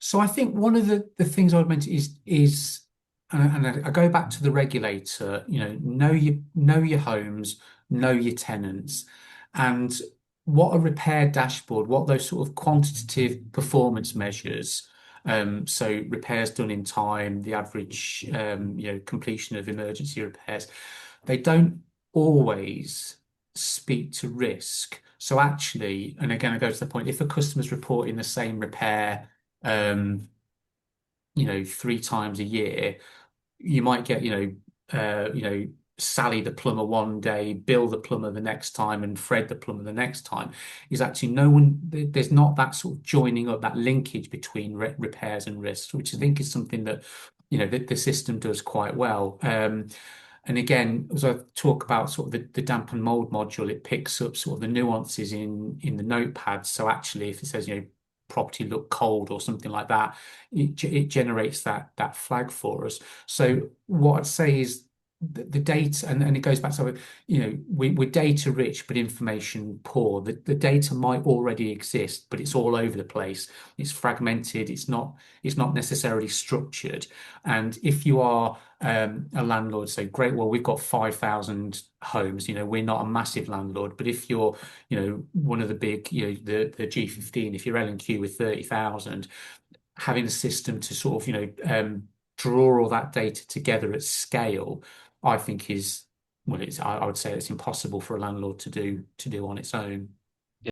So I think one of the things I would mention is and I go back to the regulator, know your homes, know your tenants, and what a repair dashboard, what those sort of quantitative performance measures, so repairs done in time, the average completion of emergency repairs, they don't always speak to risk. So actually, and again, I go to the point, if a customer's reporting the same repair um, 3 times a year, you might get, Sally the plumber one day, Bill the plumber the next time, and Fred the plumber the next time. Is actually no one, there's not that sort of joining up, that linkage between repairs and risks, which I think is something that, the system does quite well. And again, as I talk about sort of the damp and mold module, it picks up sort of the nuances in the notepad. So actually, if it says, property look cold or something like that, it generates that flag for us. So what I'd say is the data, and it goes back to, we're data rich but information poor. The data might already exist, but it's all over the place. It's fragmented. It's not necessarily structured. And if you are a landlord, say, great, well, we've got 5,000 homes. We're not a massive landlord, but if you're, one of the big, the G15, if you're L&Q with 30,000, having a system to sort of, draw all that data together at scale, I think is, well, I would say it's impossible for a landlord to do on its own.